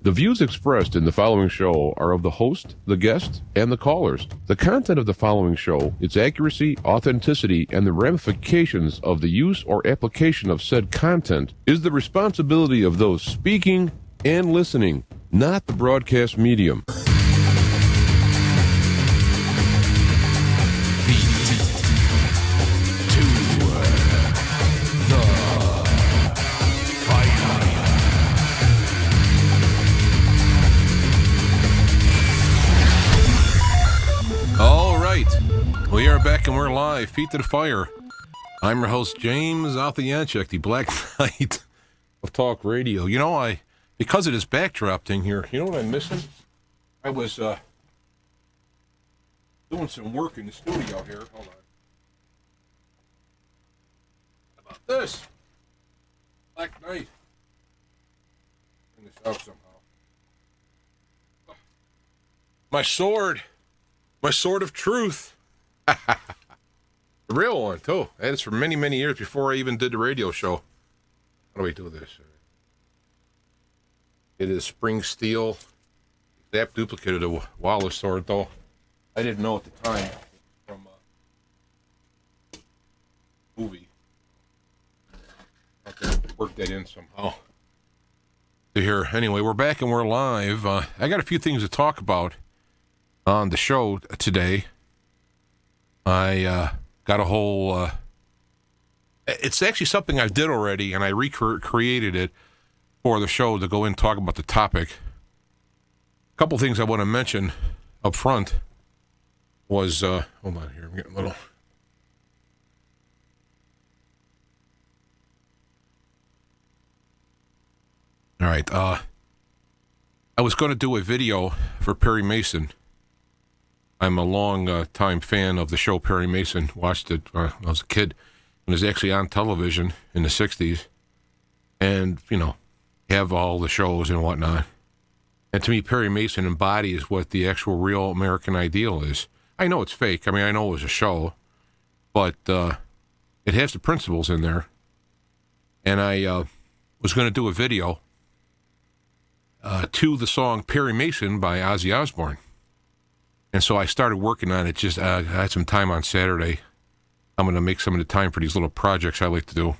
The views expressed in the following show are of the host, the guest, and the callers. The content of the following show, its accuracy, authenticity, and the ramifications of the use or application of said content is the responsibility of those speaking and listening, not the broadcast medium. We are back and we're live, feet to the fire. I'm your host, James Althianchek, the Black Knight of Talk Radio. You know, because of this backdrop thing here, you know what I'm missing? I was doing some work in the studio here. Hold on. How about this? Black Knight. Bring this out somehow. My sword of truth. The real one, too. I had this for many, many years before I even did the radio show. How do we do this? It is spring steel. Exact duplicate of the Wallace sword, though. I didn't know at the time from a movie. I'll have to work that in somehow. Here, anyway, we're back and we're live. I got a few things to talk about on the show today. I got a whole, it's actually something I did already, and I recreated it for the show to go in and talk about the topic. A couple things I want to mention up front was, hold on here, I'm getting a little. All right, I was going to do a video for Perry Mason. I'm a long-time fan of the show Perry Mason. Watched it when I was a kid. It was actually on television in the 60s. And, you know, have all the shows and whatnot. And to me, Perry Mason embodies what the actual real American ideal is. I know it's fake. I mean, I know it was a show. But it has the principles in there. And I was going to do a video to the song Perry Mason by Ozzy Osbourne. And so I started working on it. I had some time on Saturday. I'm going to make some of the time for these little projects I like to do.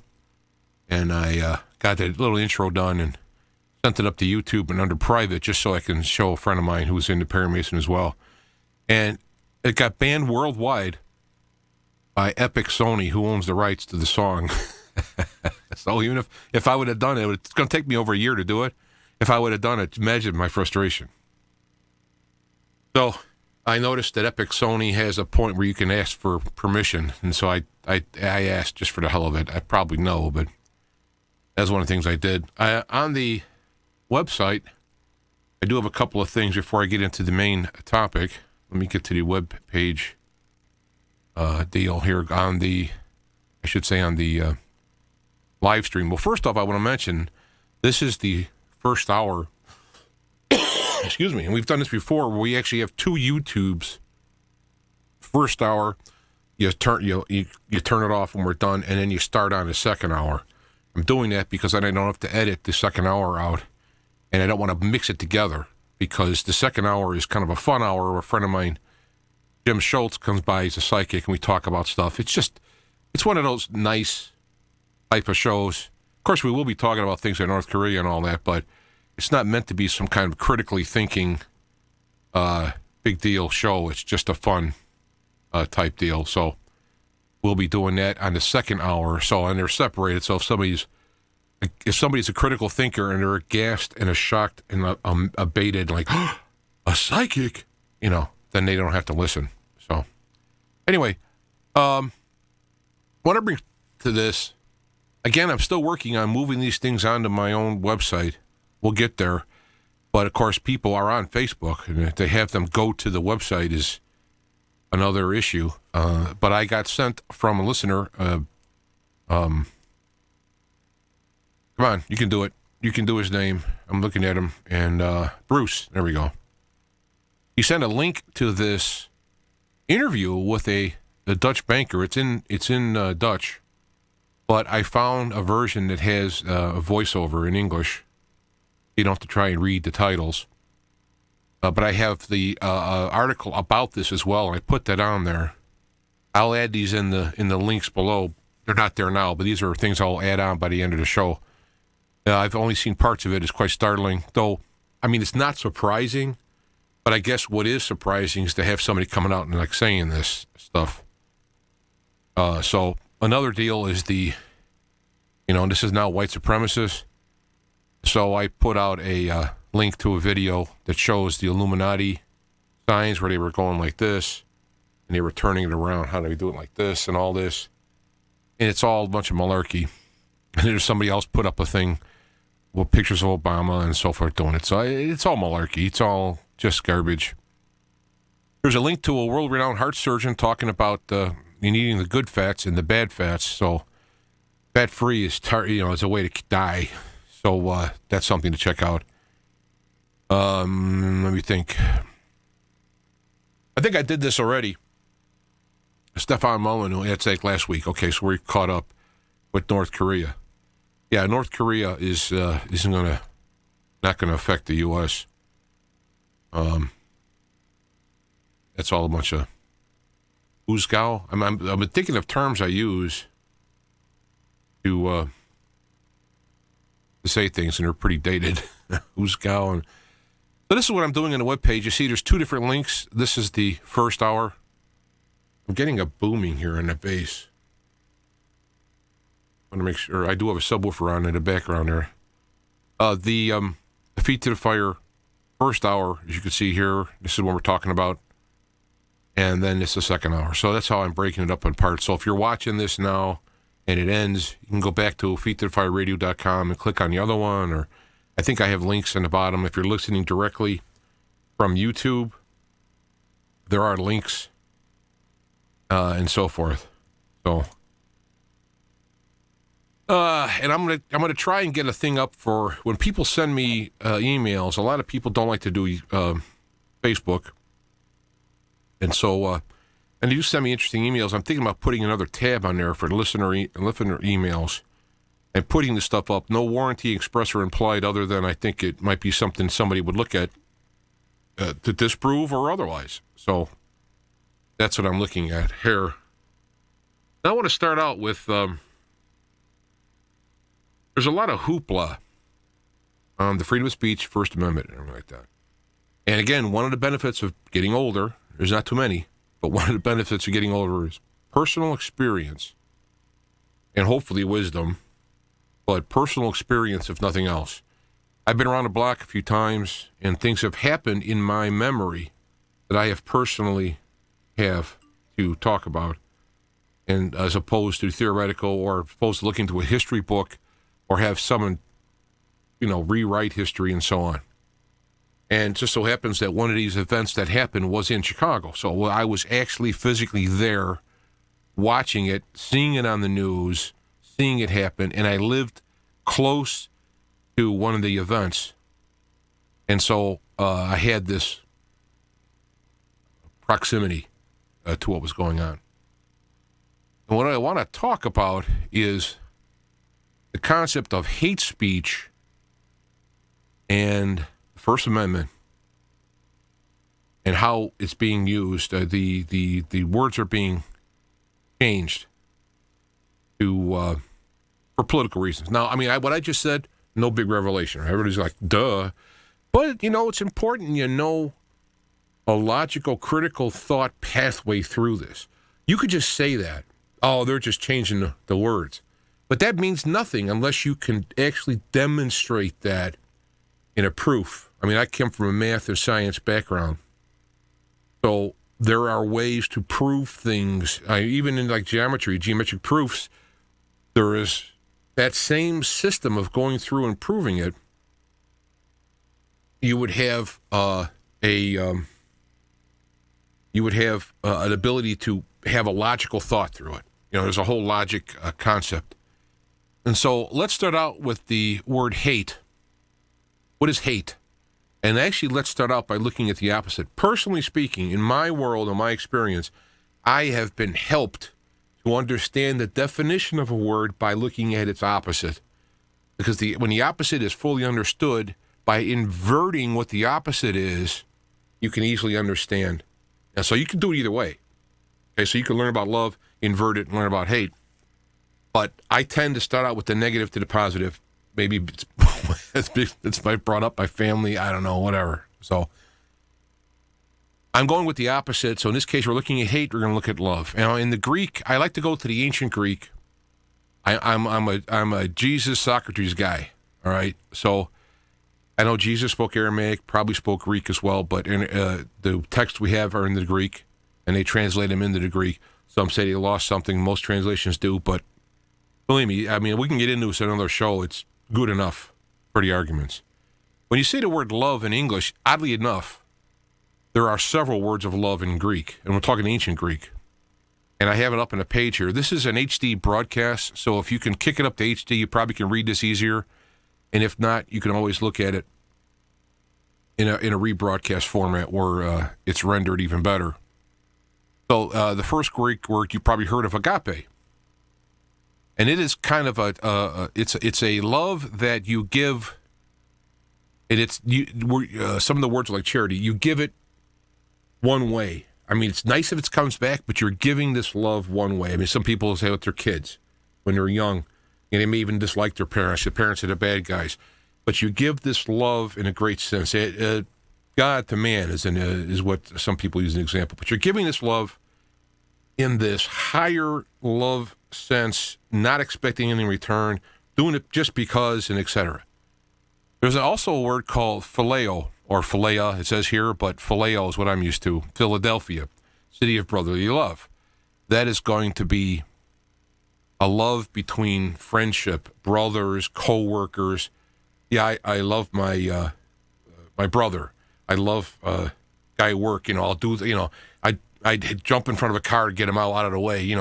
And I got that little intro done and sent it up to YouTube and under private just so I can show a friend of mine who's into Perry Mason as well. And it got banned worldwide by Epic Sony, who owns the rights to the song. So even if I would have done it, it's going to take me over a year to do it. If I would have done it, imagine my frustration. So I noticed that Epic Sony has a point where you can ask for permission, and so I asked just for the hell of it. I probably know, but that's one of the things I did. On the website, I do have a couple of things before I get into the main topic. Let me get to the web page deal here on the live stream. Well, first off, I want to mention this is the first hour. Excuse me, and we've done this before where we actually have two YouTubes. First hour, you turn it off when we're done, and then you start on the second hour. I'm doing that because then I don't have to edit the second hour out, and I don't want to mix it together because the second hour is kind of a fun hour where a friend of mine, Jim Schultz, comes by. He's a psychic, and we talk about stuff. It's one of those nice type of shows. Of course, we will be talking about things in North Korea and all that, but it's not meant to be some kind of critically thinking big deal show. It's just a fun type deal. So we'll be doing that on the second hour. So, and they're separated. So if somebody's a critical thinker and they're aghast and shocked and abated, like, oh, a psychic, then they don't have to listen. So anyway, want to bring to this, again, I'm still working on moving these things onto my own website. We'll get there. But, of course, people are on Facebook, and if they have them go to the website is another issue. But I got sent from a listener, come on, you can do it. You can do his name. I'm looking at him. And Bruce, there we go. He sent a link to this interview with a Dutch banker. It's in Dutch, but I found a version that has a voiceover in English. You don't have to try and read the titles. But I have the article about this as well, and I put that on there. I'll add these in the links below. They're not there now, but these are things I'll add on by the end of the show. I've only seen parts of it. It's quite startling, though. I mean, it's not surprising, but I guess what is surprising is to have somebody coming out and like saying this stuff. So another deal is this is now white supremacists. So I put out a link to a video that shows the Illuminati signs where they were going like this, and they were turning it around. How do we do it like this and all this? And it's all a bunch of malarkey. And there's somebody else put up a thing with pictures of Obama and so forth doing it. So it's all malarkey. It's all just garbage. There's a link to a world-renowned heart surgeon talking about you needing the good fats and the bad fats. So fat-free is a way to die. So that's something to check out. Let me think. I think I did this already. Stefan Mullen, that's like last week. Okay, so we're caught up with North Korea. Yeah, North Korea is not going to affect the U.S. That's all a bunch of oozgow. I'm thinking of terms I use to say things, and they're pretty dated. Oozgow. And so this is what I'm doing on the webpage. You see, there's two different links. This is the first hour. I'm getting a booming here in the bass. I want to make sure. I do have a subwoofer on in the background there. The Feet to the Fire first hour, as you can see here, this is what we're talking about. And then it's the second hour. So that's how I'm breaking it up in parts. So if you're watching this now and it ends, you can go back to feettotofireradio.com and click on the other one. Or I think I have links in the bottom. If you're listening directly from YouTube, there are links. And so forth. So, and I'm gonna try and get a thing up for when people send me emails. A lot of people don't like to do Facebook, and so and you send me interesting emails. I'm thinking about putting another tab on there for listener emails and putting the stuff up. No warranty express or implied, other than I think it might be something somebody would look at to disprove or otherwise. So. That's what I'm looking at here. Now I want to start out with, there's a lot of hoopla on the freedom of speech, First Amendment, and everything like that. And again, one of the benefits of getting older, there's not too many, but one of the benefits of getting older is personal experience and hopefully wisdom, but personal experience if nothing else. I've been around the block a few times, and things have happened in my memory that I have personally have to talk about, and as opposed to theoretical, or opposed to look into a history book or have someone, rewrite history and so on. And it just so happens that one of these events that happened was in Chicago. So I was actually physically there watching it, seeing it on the news, seeing it happen, and I lived close to one of the events. And so I had this proximity to what was going on. And what I want to talk about is the concept of hate speech and the First Amendment and how it's being used. The words are being changed to for political reasons. Now, I mean, what I just said, no big revelation. Everybody's like, duh. But, it's important a logical, critical thought pathway through this. You could just say that. Oh, they're just changing the words. But that means nothing unless you can actually demonstrate that in a proof. I mean, I come from a math and science background. So there are ways to prove things. Even in geometry, geometric proofs, there is that same system of going through and proving it. You would have an ability to have a logical thought through it. There's a whole logic concept. And so let's start out with the word hate. What is hate? And actually, let's start out by looking at the opposite. Personally speaking, in my world, in my experience, I have been helped to understand the definition of a word by looking at its opposite. Because when the opposite is fully understood, by inverting what the opposite is, you can easily understand. And so you can do it either way. Okay, so you can learn about love, invert it, and learn about hate. But I tend to start out with the negative to the positive. Maybe it's brought up by family, I don't know, whatever. So I'm going with the opposite. So in this case, we're looking at hate, we're going to look at love. Now, in the Greek, I like to go to the ancient Greek. I'm a Jesus Socrates guy, all right? So I know Jesus spoke Aramaic, probably spoke Greek as well, but the texts we have are in the Greek, and they translate them into the Greek. Some say they lost something. Most translations do, but believe me, I mean, we can get into this in another show. It's good enough for the arguments. When you say the word love in English, oddly enough, there are several words of love in Greek, and we're talking ancient Greek. And I have it up on a page here. This is an HD broadcast, so if you can kick it up to HD, you probably can read this easier. And if not, you can always look at it in a rebroadcast format where it's rendered even better. So the first Greek word you probably heard of, agape. And it is kind of it's a love that you give, and some of the words are like charity. You give it one way. I mean, it's nice if it comes back, but you're giving this love one way. I mean, some people say with their kids when they're young, and they may even dislike their parents. The parents are the bad guys. But you give this love in a great sense. God to man is what some people use as an example. But you're giving this love in this higher love sense, not expecting anything in return, doing it just because, and etc. There's also a word called phileo, or philia, it says here, but phileo is what I'm used to. Philadelphia, city of brotherly love. That is going to be a love between friendship, brothers, co-workers. Yeah, I love my brother. I love guy at work. I'll do. I'd jump in front of a car to get him out of the way.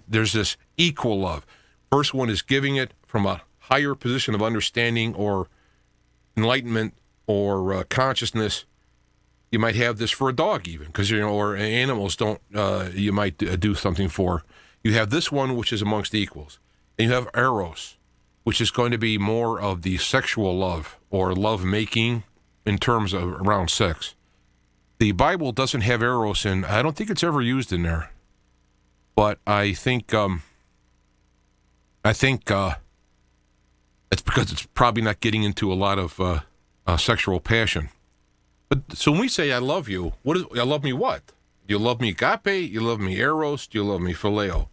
There's this equal love. First one is giving it from a higher position of understanding or enlightenment or consciousness. You might have this for a dog even, because or animals don't. You might do something for. You have this one, which is amongst equals, and you have eros, which is going to be more of the sexual love or love making in terms of around sex. The Bible doesn't have eros in. I don't think it's ever used in there, but I think it's because it's probably not getting into a lot of sexual passion. But so when we say I love you, I love me what? Do you love me agape? You love me eros? Do you love me phileo?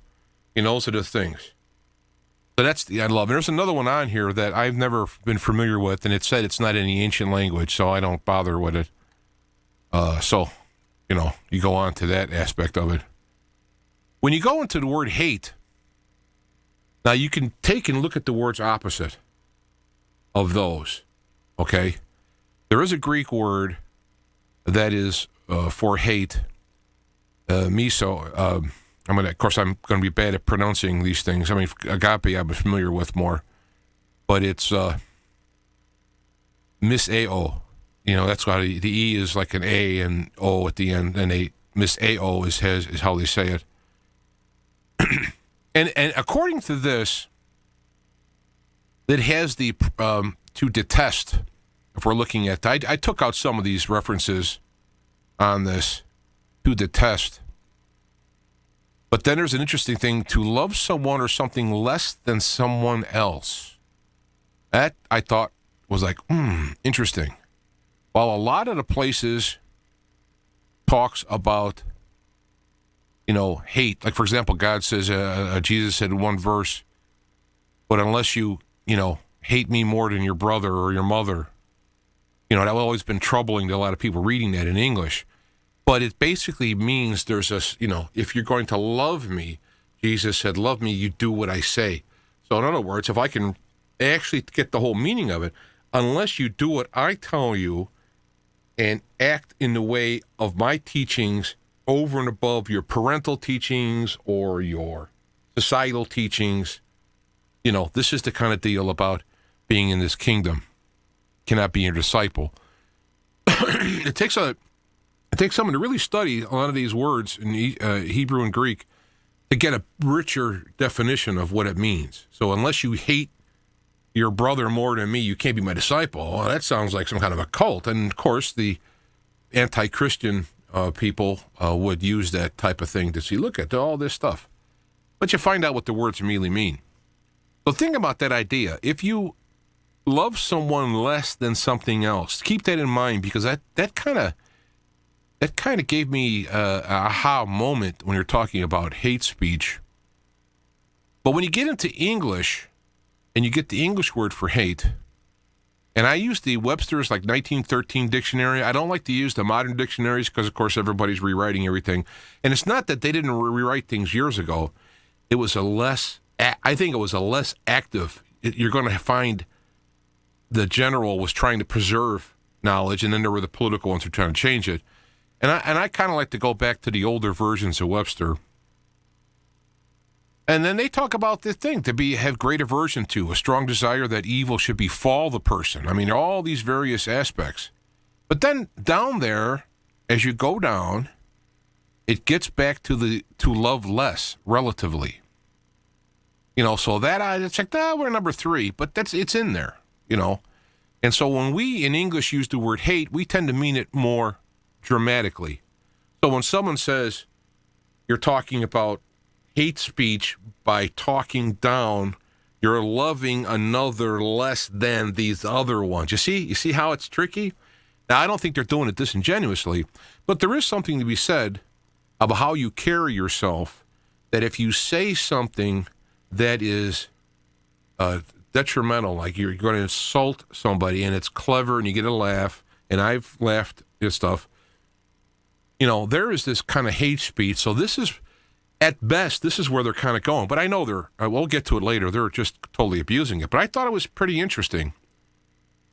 Those are the things. So that's the I love. And there's another one on here that I've never been familiar with, and it said it's not in the ancient language, so I don't bother with it. So you go on to that aspect of it. When you go into the word hate, now you can take and look at the words opposite of those, okay? There is a Greek word that is for hate, miso. Of course, I'm going to be bad at pronouncing these things. I mean, agape I'm familiar with more, but it's misao. That's why the E is like an A and O at the end, and a misao is how they say it. and according to this, it has the to detest. If we're looking at, I took out some of these references on this, to detest. But then there's an interesting thing, to love someone or something less than someone else. That, I thought, was like, interesting. While a lot of the places talks about, hate. Like, for example, God says, Jesus said in one verse, but unless you, hate me more than your brother or your mother, that's always been troubling to a lot of people reading that in English. But it basically means there's a, if you're going to love me, Jesus said, love me, you do what I say. So in other words, if I can actually get the whole meaning of it, unless you do what I tell you and act in the way of my teachings over and above your parental teachings or your societal teachings, this is the kind of deal about being in this kingdom. Cannot be your disciple. It takes someone to really study a lot of these words in Hebrew and Greek to get a richer definition of what it means. So unless you hate your brother more than me, you can't be my disciple. Well, that sounds like some kind of a cult. And, of course, the anti-Christian people would use that type of thing to see, look at all this stuff. But you find out what the words really mean. So think about that idea. If you love someone less than something else, keep that in mind, because that kind of gave me an aha moment when you're talking about hate speech. But when you get into English and you get the English word for hate, and I use the Webster's 1913 dictionary. I don't like to use the modern dictionaries because, of course, everybody's rewriting everything. And it's not that they didn't rewrite things years ago. It was I think it was a less active. You're going to find the general was trying to preserve knowledge, and then there were the political ones who were trying to change it. And I kind of like to go back to the older versions of Webster. And then they talk about this thing, have great aversion to, a strong desire that evil should befall the person. I mean, all these various aspects. But then down there, as you go down, it gets back to love less, relatively. So that it's like, we're number 3, but it's in there, And so when we in English use the word hate, we tend to mean it more dramatically. So when someone says you're talking about hate speech by talking down, you're loving another less than these other ones. You see how it's tricky? Now, I don't think they're doing it disingenuously, but there is something to be said about how you carry yourself, that if you say something that is detrimental, like you're going to insult somebody and it's clever and you get a laugh, and I've laughed at stuff, there is this kind of hate speech. So this is, at best, this is where they're kind of going. But I know we'll get to it later, they're just totally abusing it. But I thought it was pretty interesting.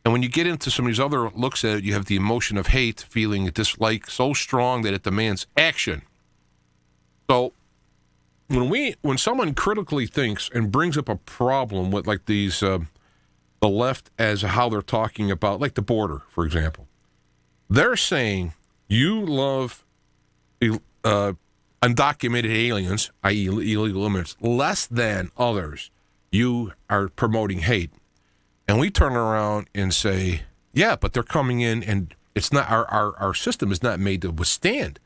And when you get into some of these other looks at it, you have the emotion of hate, feeling a dislike so strong that it demands action. So when someone critically thinks and brings up a problem with the left as how they're talking about, like the border, for example, they're saying you love undocumented aliens, i.e. illegal immigrants, less than others. You are promoting hate. And we turn around and say, yeah, but they're coming in, and it's not our system is not made to withstand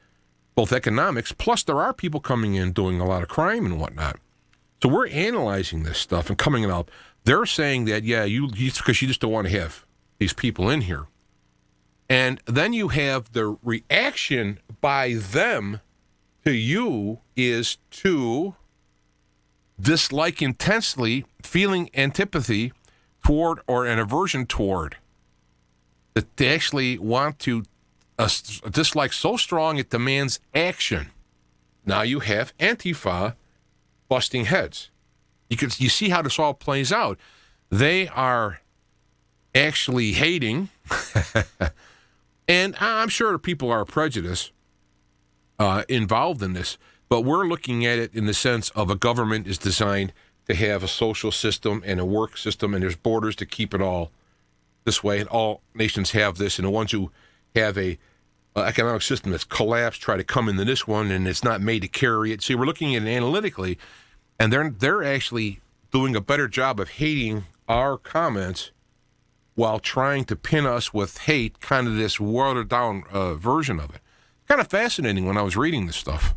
both economics, plus there are people coming in doing a lot of crime and whatnot. So we're analyzing this stuff and coming up. They're saying that, yeah, because you just don't want to have these people in here. And then you have the reaction by them to you is to dislike intensely, feeling antipathy toward or an aversion toward. That they actually want to dislike so strong it demands action. Now you have Antifa busting heads. You see how this all plays out. They are actually hating, and I'm sure people are prejudiced involved in this, but we're looking at it in the sense of a government is designed to have a social system and a work system, and there's borders to keep it all this way, and all nations have this, and the ones who have a economic system that's collapsed try to come into this one, and it's not made to carry it. See, we're looking at it analytically, and they're actually doing a better job of hating our comments while trying to pin us with hate, kind of this watered-down version of it. Kind of fascinating when I was reading this stuff.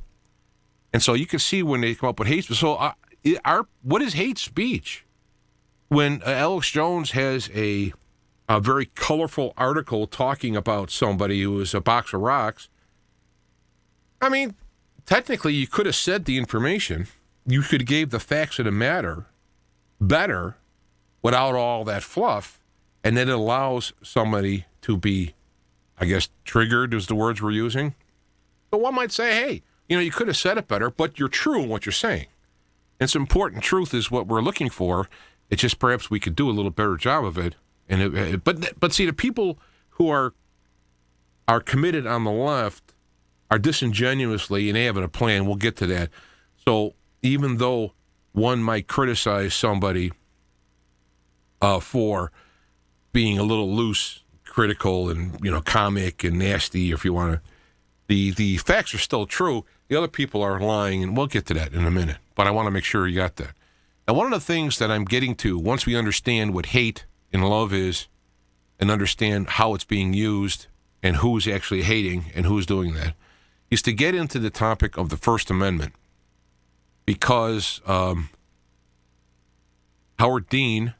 And so you can see when they come up with hate speech. So what is hate speech? When Alex Jones has a very colorful article talking about somebody who is a box of rocks, I mean, technically you could have said the information. You could have gave the facts of the matter better without all that fluff, and then it allows somebody to be, I guess, triggered is the words we're using. But one might say, hey, you could have said it better, but you're true in what you're saying. It's important. Truth is what we're looking for. It's just perhaps we could do a little better job of it. And but see, the people who are committed on the left are disingenuously and they have a plan. We'll get to that. So even though one might criticize somebody for being a little loose, critical, and comic and nasty, if you want to, the facts are still true. The other people are lying, and we'll get to that in a minute. But I want to make sure you got that. Now, one of the things that I'm getting to, once we understand what hate and love is and understand how it's being used and who's actually hating and who's doing that, is to get into the topic of the First Amendment. Because Howard Dean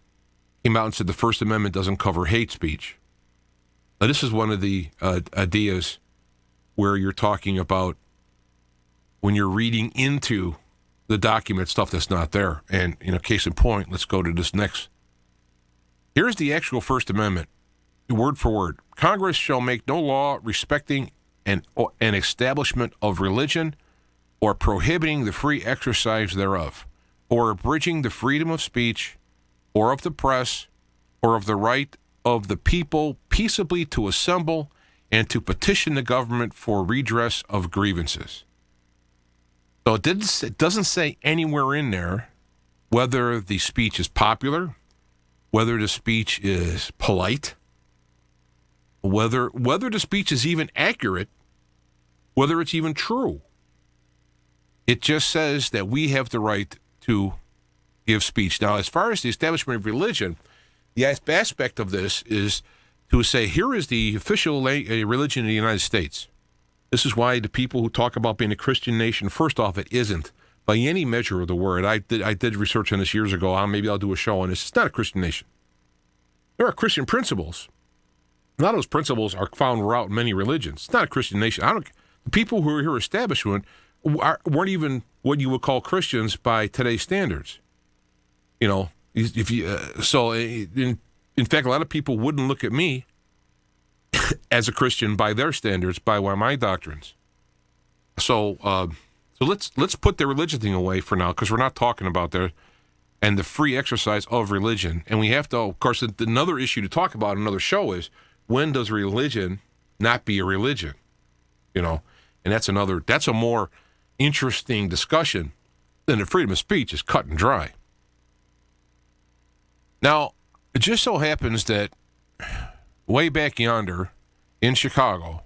came out and said the First Amendment doesn't cover hate speech. Now, this is one of the ideas where you're talking about when you're reading into the document stuff that's not there. And, case in point, let's go to this next. Here's the actual First Amendment, word for word. Congress shall make no law respecting an establishment of religion or prohibiting the free exercise thereof, or abridging the freedom of speech, or of the press, or of the right of the people peaceably to assemble and to petition the government for redress of grievances. So it doesn't say anywhere in there whether the speech is popular, whether the speech is polite, whether the speech is even accurate, whether it's even true. It just says that we have the right to give speech. Now, as far as the establishment of religion, the aspect of this is to say, here is the official religion of the United States. This is why the people who talk about being a Christian nation, first off, it isn't by any measure of the word. I did research on this years ago. Maybe I'll do a show on this. It's not a Christian nation. There are Christian principles. A lot of those principles are found throughout many religions. It's not a Christian nation. The people who are here establishment weren't even what you would call Christians by today's standards. In fact, a lot of people wouldn't look at me as a Christian by their standards, by my doctrines. So let's put the religion thing away for now, because we're not talking about there and the free exercise of religion. And we have to, of course, another issue to talk about, another show is, when does religion not be a religion? And that's a more interesting discussion than the freedom of speech is cut and dry. Now, it just so happens that way back yonder in Chicago,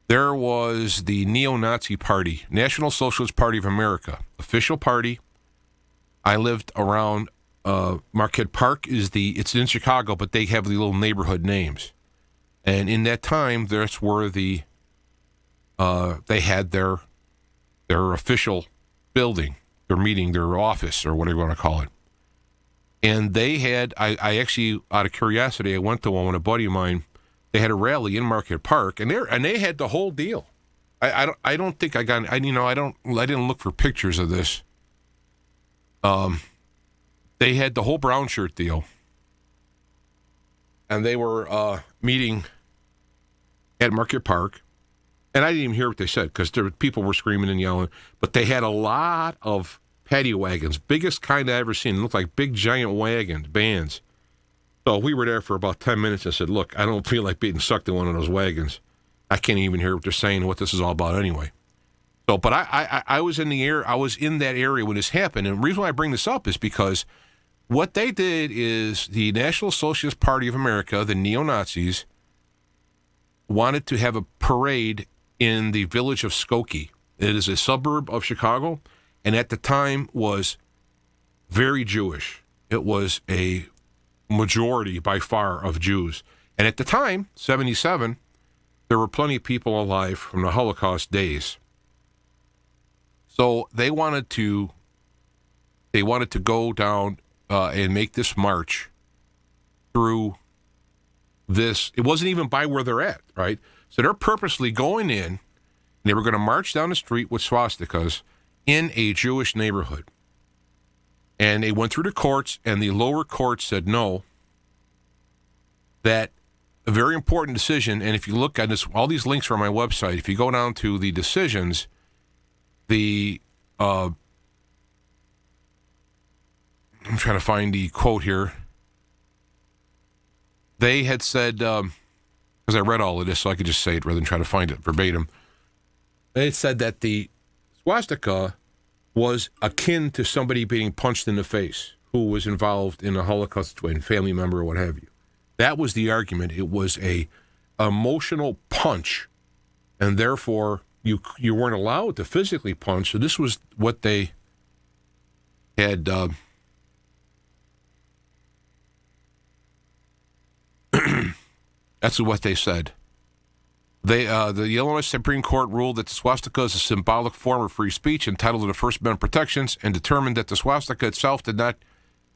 there was the neo-Nazi party, National Socialist Party of America, official party. I lived around Marquette Park. It's in Chicago, but they have the little neighborhood names. And in that time, that's where they had their official building, their meeting, their office, or whatever you want to call it. And they had, I actually, out of curiosity, I went to one with a buddy of mine. They had a rally in Market Park, and they had the whole deal. I don't think I got, I didn't look for pictures of this. They had the whole brown shirt deal, and they were meeting at Market Park, and I didn't even hear what they said because people were screaming and yelling. But they had a lot of paddy wagons, biggest kind I've ever seen. It looked like big giant wagons, vans. So we were there for about 10 minutes and said, look, I don't feel like being sucked in one of those wagons. I can't even hear what they're saying, what this is all about anyway. So, but I was in that area when this happened. And the reason why I bring this up is because what they did is the National Socialist Party of America, the neo-Nazis, wanted to have a parade in the village of Skokie. It is a suburb of Chicago, and at the time was very Jewish. It was a majority by far of Jews. And at the time, 1977, there were plenty of people alive from the Holocaust days. So they wanted to go down and make this march through this. It wasn't even by where they're at, right? So they're purposely going in, and they were going to march down the street with swastikas in a Jewish neighborhood. And they went through the courts, and the lower court said no. That a very important decision, and if you look at this, all these links are on my website. If you go down to the decisions, I'm trying to find the quote here. They had said, because I read all of this, so I could just say it rather than try to find it verbatim. They had said that the swastika was akin to somebody being punched in the face who was involved in a Holocaust, family member or what have you. That was the argument. It was a emotional punch, and therefore you weren't allowed to physically punch. So this was what they had that's what they said. The Illinois Supreme Court ruled that the swastika is a symbolic form of free speech entitled to the First Amendment protections and determined that the swastika itself did not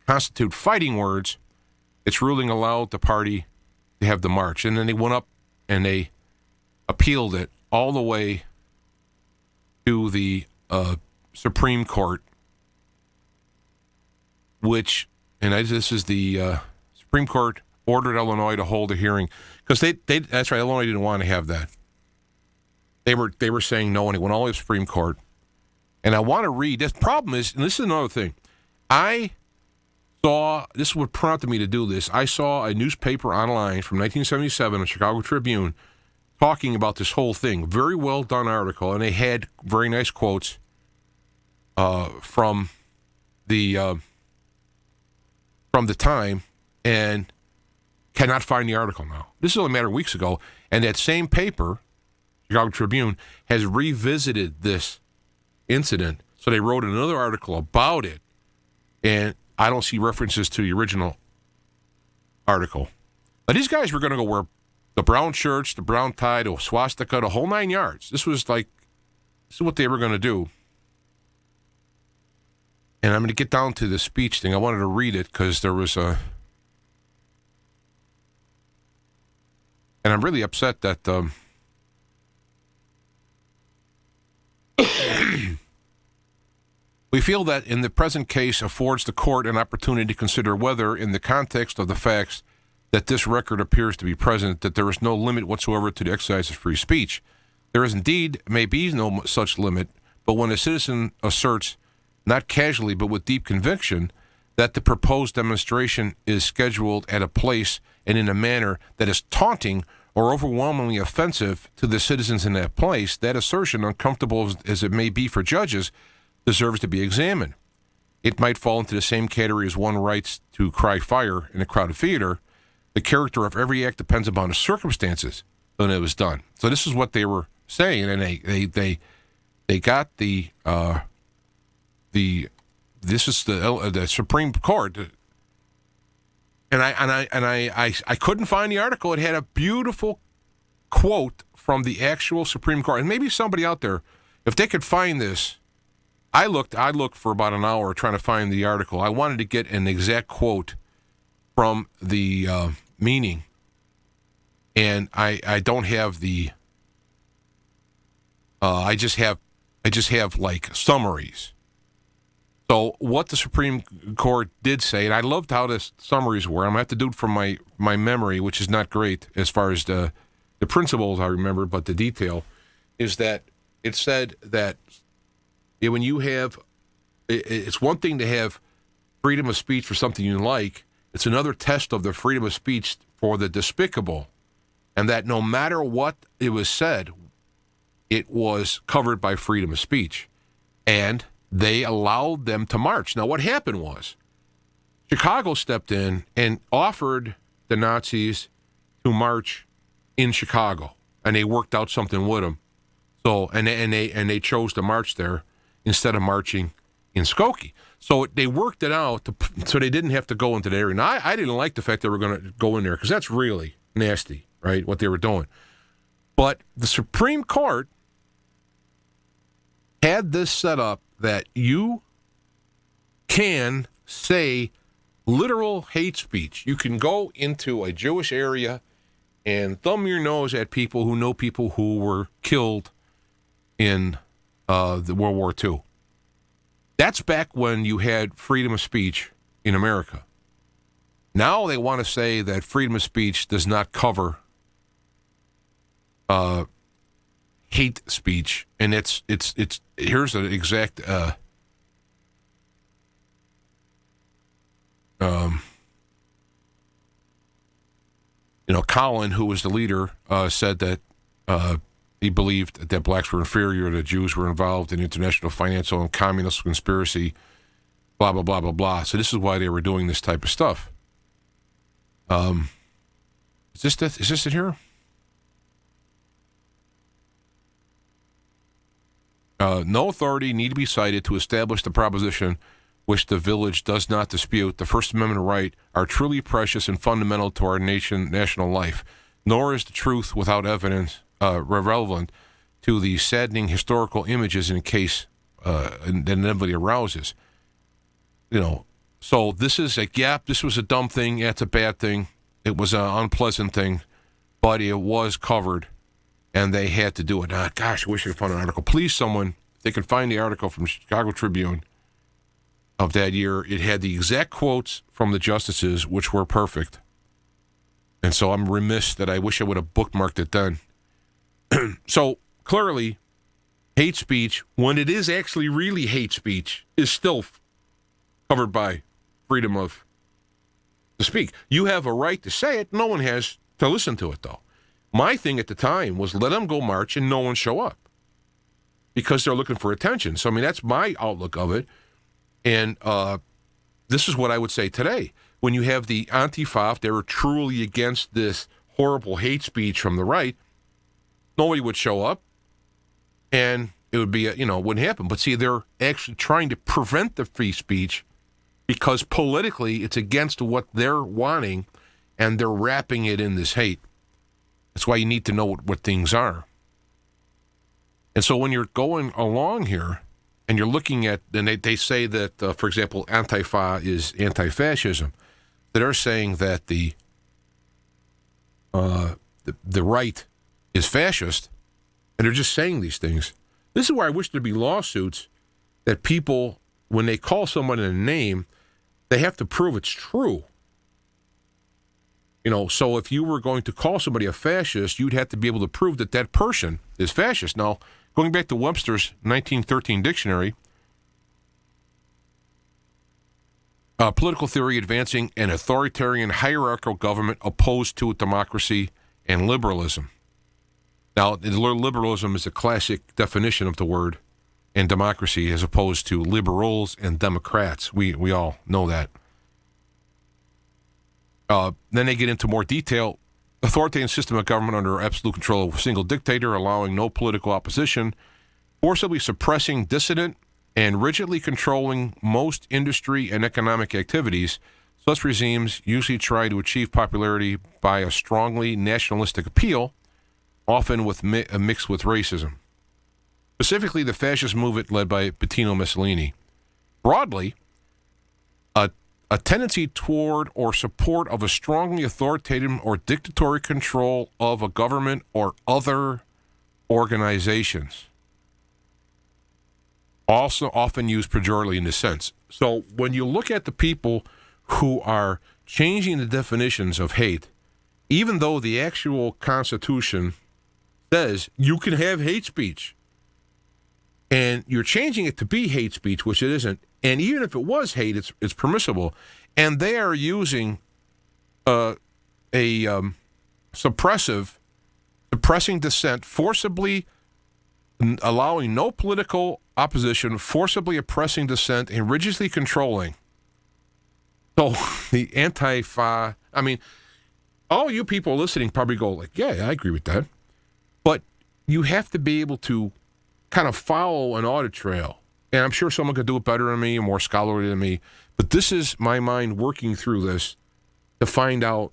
constitute fighting words. Its ruling allowed the party to have the march. And then they went up and they appealed it all the way to the Supreme Court, which, and this is the Supreme Court ordered Illinois to hold a hearing because they that's right, Illinois didn't want to have that. They were saying no, and it went all the way to the Supreme Court. And I want to read. The problem is, and this is another thing, I saw, this is what prompted me to do this. I saw a newspaper online from 1977, a Chicago Tribune, talking about this whole thing. Very well done article, and they had very nice quotes from the time, and cannot find the article now. This is only a matter of weeks ago, and that same paper, Chicago Tribune, has revisited this incident. So they wrote another article about it, and I don't see references to the original article. But these guys were going to go wear the brown shirts, the brown tie, the swastika, the whole 9 yards. This is what they were going to do. And I'm going to get down to the speech thing. I wanted to read it because there was a... And I'm really upset that we feel that in the present case affords the court an opportunity to consider whether, in the context of the facts that this record appears to be present, that there is no limit whatsoever to the exercise of free speech. There is indeed, may be no such limit, but when a citizen asserts, not casually but with deep conviction, that the proposed demonstration is scheduled at a place and in a manner that is taunting or overwhelmingly offensive to the citizens in that place, that assertion, uncomfortable as it may be for judges, deserves to be examined. It might fall into the same category as one writes to cry fire in a crowded theater. The character of every act depends upon the circumstances when it was done. So this is what they were saying, and they got the this is the Supreme Court, and I couldn't find the article. It had a beautiful quote from the actual Supreme Court, and maybe somebody out there, if they could find this. I looked for about an hour trying to find the article. I wanted to get an exact quote from the meaning, and I don't have the. I just have like summaries. So what the Supreme Court did say, and I loved how the summaries were. I'm going to have to do it from my memory, which is not great as far as the principles I remember, but the detail is that it said that when you have, it's one thing to have freedom of speech for something you like. It's another test of the freedom of speech for the despicable, and that no matter what it was said, it was covered by freedom of speech, and they allowed them to march. Now, what happened was Chicago stepped in and offered the Nazis to march in Chicago, and they worked out something with them. So, and they chose to march there instead of marching in Skokie. So they worked it out so they didn't have to go into the area. Now, I didn't like the fact they were going to go in there because that's really nasty, right, what they were doing. But the Supreme Court had this set up that you can say literal hate speech. You can go into a Jewish area and thumb your nose at people who know people who were killed in the World War II. That's back when you had freedom of speech in America. Now they want to say that freedom of speech does not cover hate speech, and it's here's an exact Colin, who was the leader, said that he believed that blacks were inferior, that Jews were involved in international financial and communist conspiracy, blah blah blah blah blah. So this is why they were doing this type of stuff. Is this it here? No authority need to be cited to establish the proposition which the village does not dispute, the First Amendment right, are truly precious and fundamental to our national life. Nor is the truth without evidence relevant to the saddening historical images in case that inevitably arouses. So this is a gap. This was a dumb thing. It's a bad thing. It was an unpleasant thing, but it was covered, and they had to do it. Gosh, I wish I could find an article. Please, someone, if they can find the article from Chicago Tribune of that year. It had the exact quotes from the justices, which were perfect. And so I'm remiss that I wish I would have bookmarked it then. So clearly, hate speech, when it is actually really hate speech, is still covered by freedom of to speak. You have a right to say it. No one has to listen to it, though. My thing at the time was let them go march and no one show up because they're looking for attention. So, I mean, that's my outlook of it. And this is what I would say today. When you have the Antifa, if they were truly against this horrible hate speech from the right, nobody would show up, and it would be, it wouldn't happen. But see, they're actually trying to prevent the free speech because politically it's against what they're wanting, and they're wrapping it in this hate. That's why you need to know what things are. And so when you're going along here, and you're looking at, and they say that, for example, Antifa is anti-fascism. They're saying that the right is fascist, and they're just saying these things. This is where I wish there'd be lawsuits that people, when they call someone a name, they have to prove it's true. So if you were going to call somebody a fascist, you'd have to be able to prove that that person is fascist. Now, going back to Webster's 1913 dictionary, political theory advancing an authoritarian hierarchical government opposed to democracy and liberalism. Now, liberalism is a classic definition of the word, and democracy as opposed to liberals and Democrats. We all know that. Then they get into more detail. Authoritarian system of government under absolute control of a single dictator, allowing no political opposition, forcibly suppressing dissident, and rigidly controlling most industry and economic activities. Such regimes usually try to achieve popularity by a strongly nationalistic appeal, often with mixed with racism. Specifically, the fascist movement led by Bettino Mussolini. Broadly, a tendency toward or support of a strongly authoritarian or dictatorial control of a government or other organizations. Also often used pejoratively in this sense. So when you look at the people who are changing the definitions of hate, even though the actual Constitution says you can have hate speech, and you're changing it to be hate speech, which it isn't, and even if it was hate, it's permissible, and they are using suppressing dissent, forcibly allowing no political opposition, forcibly oppressing dissent, and rigidly controlling. So the Antifa, I mean, all you people listening probably go like, yeah, I agree with that. But you have to be able to kind of follow an audit trail. And I'm sure someone could do it better than me, more scholarly than me. But this is my mind working through this to find out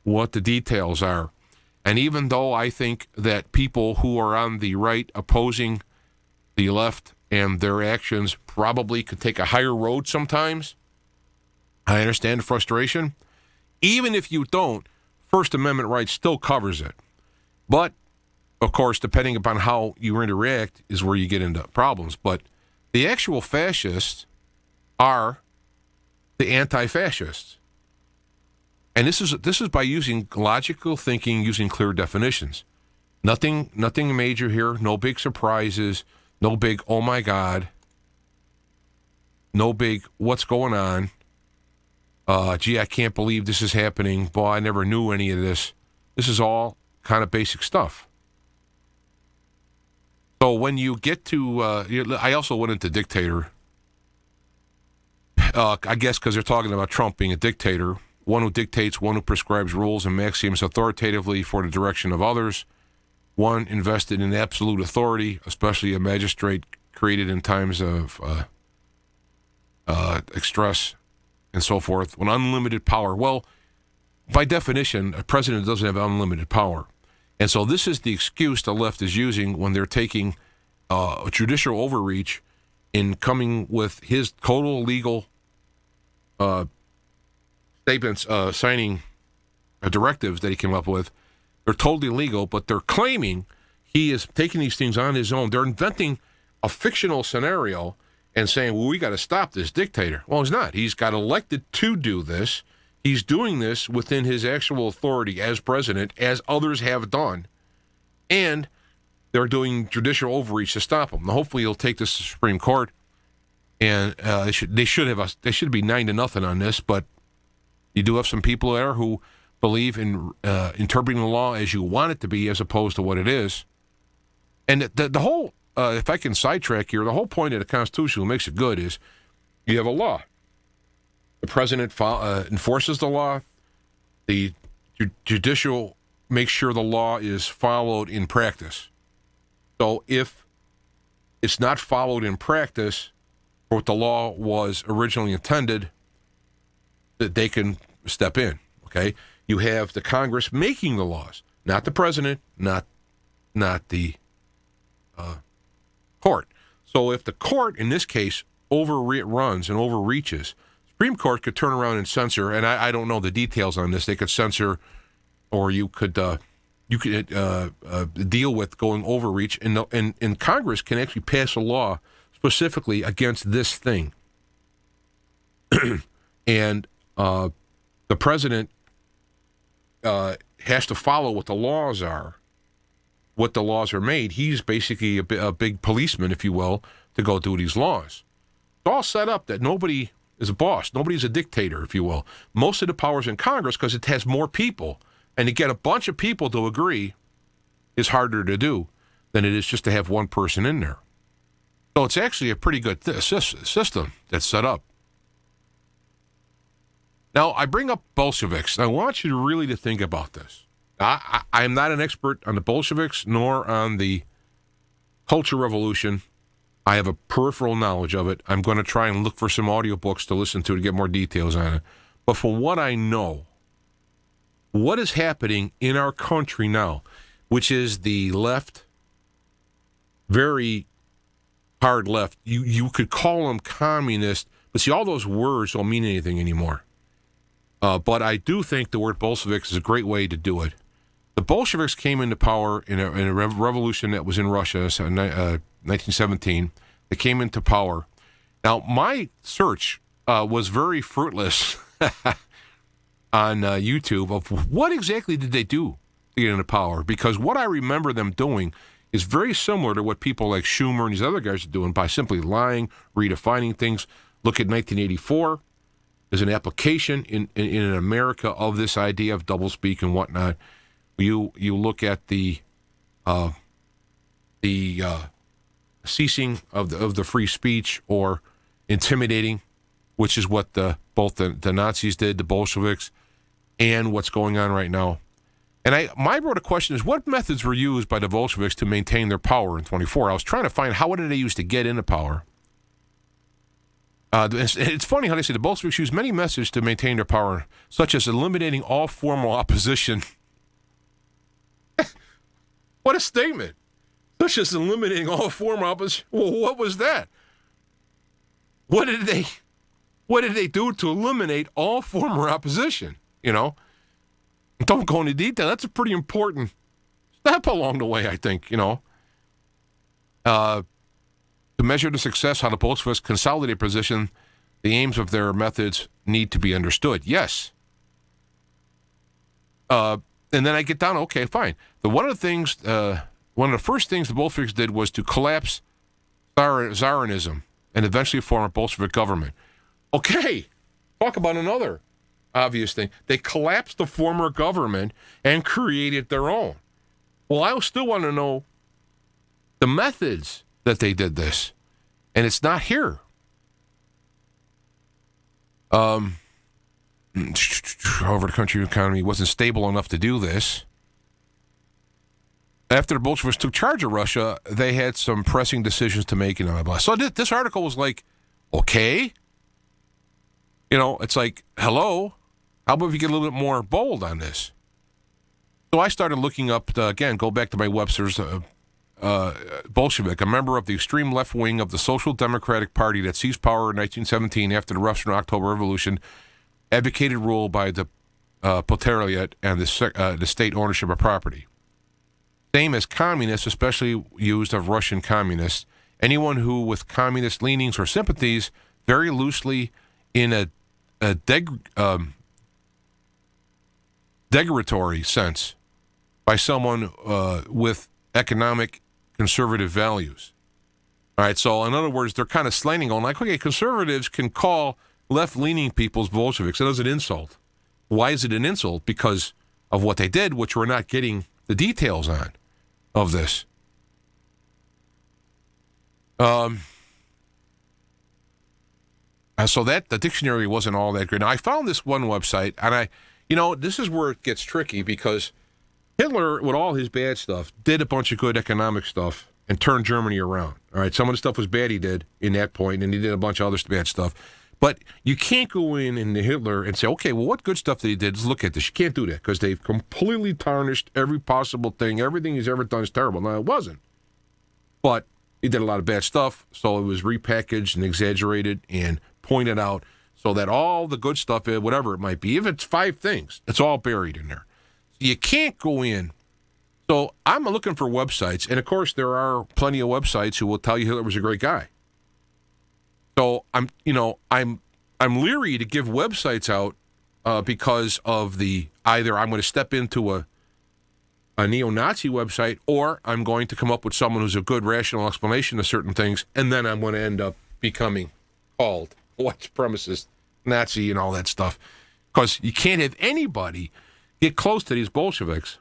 what the details are. And even though I think that people who are on the right opposing the left and their actions probably could take a higher road sometimes, I understand the frustration. Even if you don't, First Amendment right still covers it. But, of course, depending upon how you interact is where you get into problems. But the actual fascists are the anti-fascists. And this is by using logical thinking, using clear definitions. Nothing major here, no big surprises, no big, oh my God, no big, what's going on? Gee, I can't believe this is happening. Boy, I never knew any of this. This is all kind of basic stuff. So when you get to, I also went into dictator, I guess because they're talking about Trump being a dictator, one who dictates, one who prescribes rules and maxims authoritatively for the direction of others, one invested in absolute authority, especially a magistrate created in times of express, and so forth, with unlimited power. Well, by definition, a president doesn't have unlimited power. And so this is the excuse the left is using when they're taking a judicial overreach in coming with his total legal statements, signing directives that he came up with. They're totally legal, but they're claiming he is taking these things on his own. They're inventing a fictional scenario and saying, well, we got to stop this dictator. Well, he's not. He's got elected to do this. He's doing this within his actual authority as president, as others have done. And they're doing judicial overreach to stop him. Now, hopefully he'll take this to the Supreme Court, and they should be 9-0 on this, but you do have some people there who believe in interpreting the law as you want it to be as opposed to what it is. And the whole, if I can sidetrack here, the whole point of the Constitution, what makes it good, is you have a law. The president enforces the law. The judicial makes sure the law is followed in practice. So if it's not followed in practice for what the law was originally intended, that they can step in, okay? You have the Congress making the laws, not the president, not the court. So if the court, in this case, overruns and overreaches, Supreme Court could turn around and censor, and I don't know the details on this. They could censor, or you could deal with going overreach, and Congress can actually pass a law specifically against this thing. And the president has to follow what the laws are. What the laws are made. He's basically a big policeman, if you will, to go do these laws. It's all set up that nobody is a boss. Nobody's a dictator, if you will. Most of the power's in Congress because it has more people. And to get a bunch of people to agree is harder to do than it is just to have one person in there. So it's actually a pretty good system that's set up. Now, I bring up Bolsheviks, and I want you really to think about this. I am not an expert on the Bolsheviks nor on the Cultural Revolution. I have a peripheral knowledge of it. I'm going to try and look for some audiobooks to listen to get more details on it. But from what I know, what is happening in our country now, which is the left, very hard left, you could call them communist, but see, all those words don't mean anything anymore. But I do think the word Bolsheviks is a great way to do it. The Bolsheviks came into power in a revolution that was in Russia, 1917. They came into power. Now, my search was very fruitless on YouTube of what exactly did they do to get into power, because what I remember them doing is very similar to what people like Schumer and these other guys are doing by simply lying, redefining things. Look at 1984 as an application in America of this idea of doublespeak and whatnot. You look at the ceasing of the free speech or intimidating, which is what both the Nazis did, the Bolsheviks, and what's going on right now. And my broader question is, what methods were used by the Bolsheviks to maintain their power in 24? I was trying to find what did they use to get into power. It's funny how they say the Bolsheviks used many methods to maintain their power, such as eliminating all formal opposition. What a statement. Such as eliminating all formal opposition. Well, what was that? What did they do to eliminate all former opposition? You know? Don't go into detail. That's a pretty important step along the way, I think, you know. To measure the success, how the Bolsheviks consolidate position, the aims of their methods need to be understood. Yes. And then I get down, okay, fine. One of the first things the Bolsheviks did was to collapse Tsarism and eventually form a Bolshevik government. Okay, talk about another obvious thing. They collapsed the former government and created their own. Well, I still want to know the methods that they did this, and it's not here. However, the country economy wasn't stable enough to do this. After the Bolsheviks took charge of Russia, they had some pressing decisions to make and blah, blah, blah. So this article was like, okay, It's like, hello, how about if you get a little bit more bold on this? So I started looking up, again, go back to my Webster's, Bolshevik, a member of the extreme left wing of the Social Democratic Party that seized power in 1917 after the Russian October Revolution, advocated rule by the proletariat and the state ownership of property. Same as communists, especially used of Russian communists. Anyone who with communist leanings or sympathies, very loosely in a derogatory sense by someone with economic conservative values. All right, so in other words, they're kind of slanting, going like, okay, conservatives can call left-leaning people's Bolsheviks. That is an insult. Why is it an insult? Because of what they did, which we're not getting the details on of this. So that the dictionary wasn't all that great. Now, I found this one website, and this is where it gets tricky, because Hitler, with all his bad stuff, did a bunch of good economic stuff and turned Germany around. All right, some of the stuff was bad he did in that point, and he did a bunch of other bad stuff. But you can't go in Hitler and say, okay, well, what good stuff that he did? Let's look at this. You can't do that, because they've completely tarnished every possible thing. Everything he's ever done is terrible. Now, it wasn't. But he did a lot of bad stuff, so it was repackaged and exaggerated and pointed out so that all the good stuff, whatever it might be, if it's 5 things, it's all buried in there. You can't go in. So I'm looking for websites, and of course there are plenty of websites who will tell you Hitler was a great guy. So I'm leery to give websites out because of either I'm going to step into a neo-Nazi website, or I'm going to come up with someone who's a good rational explanation of certain things, and then I'm going to end up becoming called white supremacist, Nazi, and all that stuff. Because you can't have anybody get close to these Bolsheviks,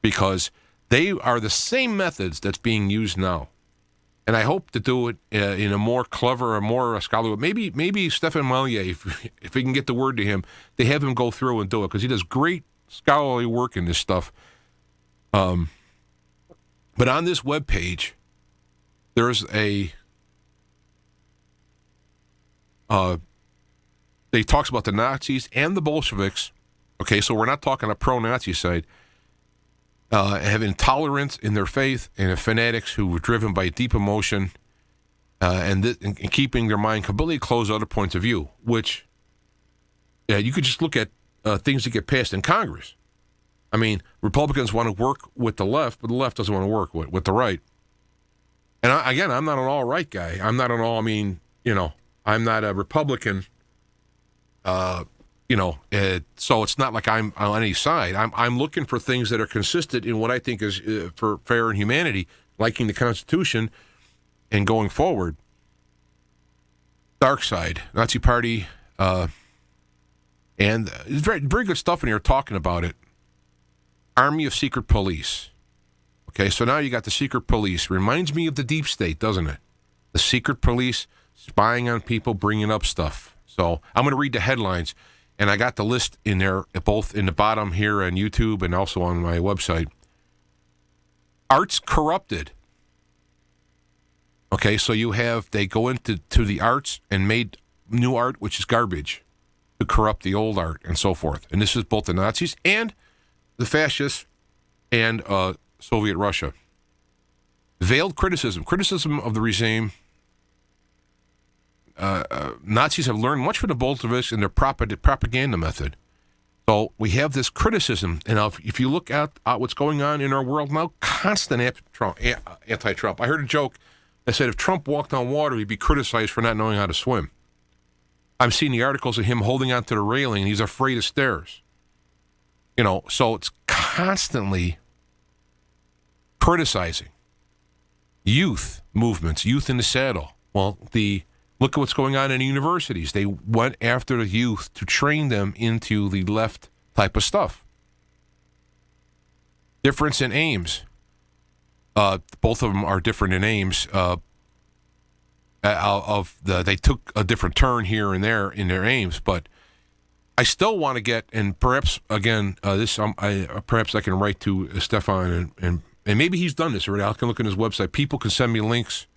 because they are the same methods that's being used now. And I hope to do it in a more clever, a more scholarly. Maybe Stefan Mallier, if we can get the word to him, they have him go through and do it, because he does great scholarly work in this stuff. But on this webpage, there's they talks about the Nazis and the Bolsheviks. Okay, so we're not talking a pro-Nazi side. Have intolerance in their faith, and fanatics who were driven by deep emotion and keeping their mind completely closed to other points of view, which you could just look at things that get passed in Congress. I mean, Republicans want to work with the left, but the left doesn't want to work with the right. And I'm not an all-right guy. I'm not an all, I'm not a Republican, so it's not like I'm on any side. I'm looking for things that are consistent in what I think is for fair and humanity, liking the Constitution, and going forward. Dark side, Nazi Party, and it's very, very good stuff in here talking about it. Army of Secret Police. Okay, so now you got the secret police. Reminds me of the deep state, doesn't it? The secret police spying on people, bringing up stuff. So I'm going to read the headlines, and I got the list in there, both in the bottom here on YouTube and also on my website. Arts corrupted. Okay, so they go into the arts and made new art, which is garbage, to corrupt the old art and so forth. And this is both the Nazis and the fascists and Soviet Russia. Veiled criticism of the regime. Nazis have learned much from the Bolsheviks in their propaganda method. So we have this criticism, and if you look at what's going on in our world now, constant anti-Trump. I heard a joke that said if Trump walked on water, he'd be criticized for not knowing how to swim. I've seen the articles of him holding onto the railing, and he's afraid of stairs. So it's constantly criticizing youth movements, youth in the saddle. Well, look at what's going on in the universities. They went after the youth to train them into the left type of stuff. Difference in aims. Both of them are different in aims. They took a different turn here and there in their aims, but I still want to get, and perhaps again, perhaps I can write to Stefan, and maybe he's done this already. I can look at his website. People can send me links.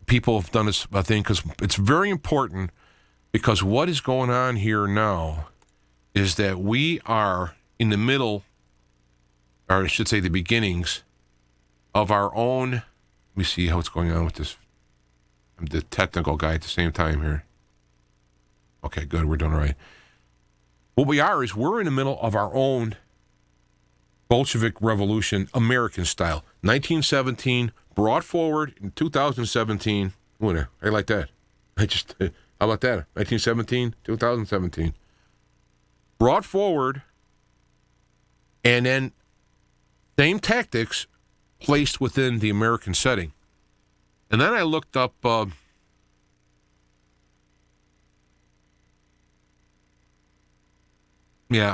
People have done this thing, because it's very important, Because what is going on here now is that we are in the middle, or I should say the beginnings, of our own. Let me see how it's going on with this. I'm the technical guy at the same time here. Okay, good. We're doing all right. What we are is we're in the middle of our own Bolshevik revolution, American style. 1917, brought forward in 2017. I like that. How about that? 1917, 2017. Brought forward, and then same tactics placed within the American setting. And then I looked up I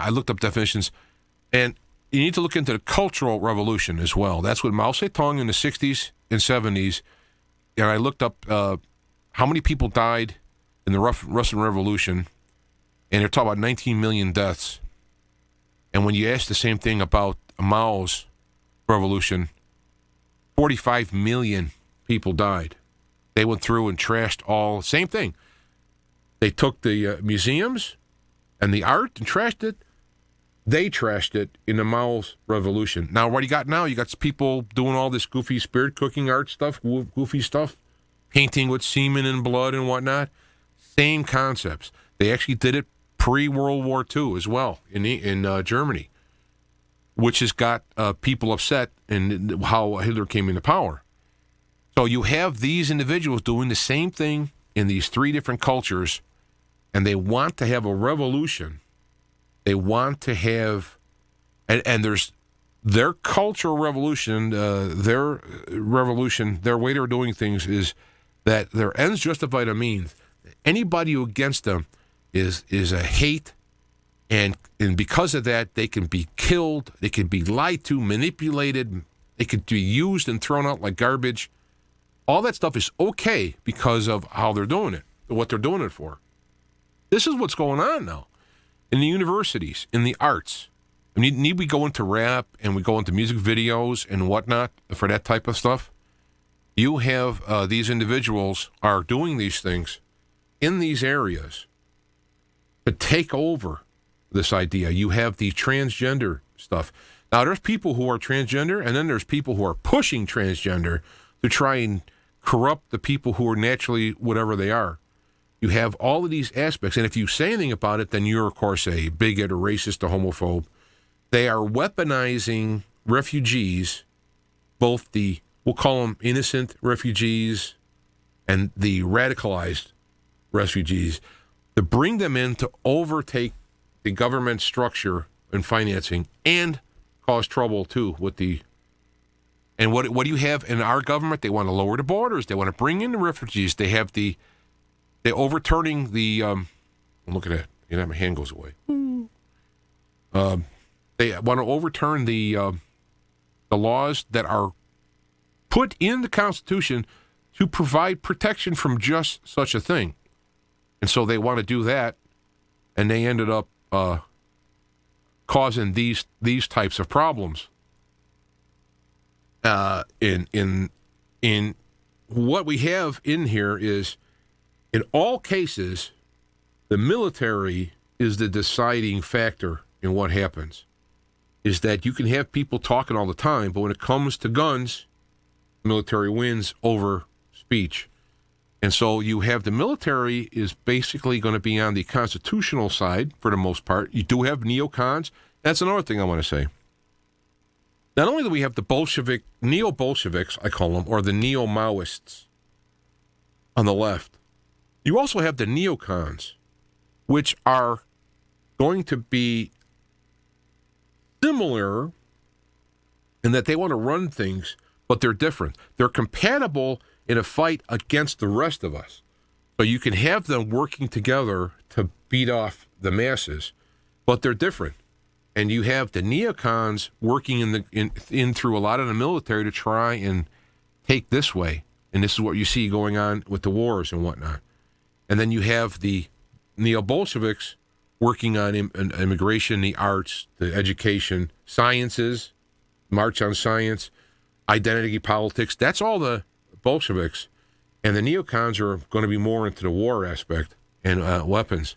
looked up definitions, and you need to look into the Cultural Revolution as well. That's what Mao Zedong in the 60s and 70s, and I looked up how many people died in the Russian Revolution, and they're talking about 19 million deaths. And when you ask the same thing about Mao's revolution, 45 million people died. They went through and trashed all, same thing. They took the museums and the art and trashed it. They trashed it in the Mao's revolution. Now, what you got now? You got people doing all this goofy spirit cooking art stuff, goofy stuff, painting with semen and blood and whatnot. Same concepts. They actually did it pre-World War II as well in Germany, which has got people upset in how Hitler came into power. So you have these individuals doing the same thing in these three different cultures, and they want to have a revolution. They want to have, and there's their cultural revolution, their way they're doing things is that their ends justify the means. Anybody who against them is a hate, and because of that, they can be killed, they can be lied to, manipulated, they could be used and thrown out like garbage. All that stuff is okay because of how they're doing it, what they're doing it for. This is what's going on now in the universities, in the arts. Need we go into rap and we go into music videos and whatnot for that type of stuff? You have these individuals are doing these things in these areas to take over this idea. You have the transgender stuff. Now, there's people who are transgender, and then there's people who are pushing transgender to try and corrupt the people who are naturally whatever they are. You have all of these aspects, and if you say anything about it, then you're, of course, a bigot, a racist, a homophobe. They are weaponizing refugees, both the, we'll call them innocent refugees and the radicalized refugees, to bring them in to overtake the government structure and financing and cause trouble, too, with the... And what do you have in our government? They want to lower the borders. They want to bring in the refugees. They have the... They're overturning the... look at that. You know, my hand goes away. They want to overturn the laws that are put in the Constitution to provide protection from just such a thing. And so they want to do that, and they ended up causing these types of problems. In what we have in here is, in all cases, the military is the deciding factor in what happens. Is that you can have people talking all the time, but when it comes to guns, the military wins over speech. And so you have the military is basically going to be on the constitutional side for the most part. You do have neocons. That's another thing I want to say. Not only do we have the neo-Bolsheviks, I call them, or the neo-Maoists on the left, you also have the neocons, which are going to be similar in that they want to run things, but they're different. They're compatible in a fight against the rest of us. So you can have them working together to beat off the masses, but they're different. And you have the neocons working in through a lot of the military to try and take this way. And this is what you see going on with the wars and whatnot. And then you have the neo-Bolsheviks working on immigration, the arts, the education, sciences, march on science, identity politics. That's all the Bolsheviks. And the neocons are going to be more into the war aspect. and weapons.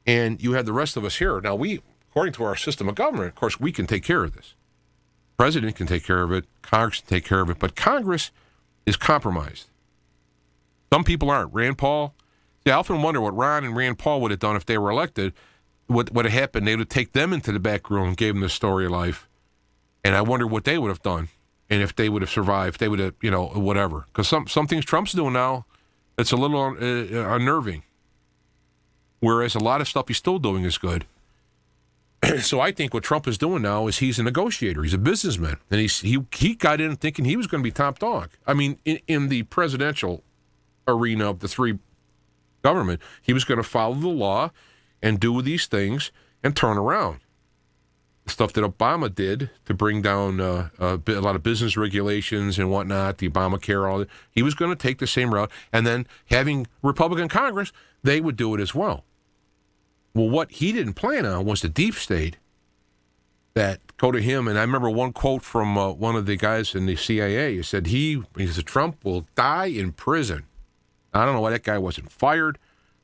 And you have the rest of us here. Now, we, according to our system of government, of course, we can take care of this. President can take care of it. Congress can take care of it. But Congress is compromised. Some people aren't. Rand Paul. See, I often wonder what Ron and Rand Paul would have done if they were elected. What would have happened? They would take them into the back room and gave them the story of life. And I wonder what they would have done. And if they would have survived, if they would have, whatever. Because some things Trump's doing now, it's a little unnerving. Whereas a lot of stuff he's still doing is good. So I think what Trump is doing now is he's a negotiator. He's a businessman. And he got in thinking he was going to be top dog. I mean, in the presidential arena of the three government, he was going to follow the law and do these things and turn around. The stuff that Obama did to bring down a lot of business regulations and whatnot, the Obamacare, all that, he was going to take the same route. And then having Republican Congress, they would do it as well. Well, what he didn't plan on was the deep state that go to him. And I remember one quote from one of the guys in the CIA. He said, he said, Trump will die in prison. I don't know why that guy wasn't fired,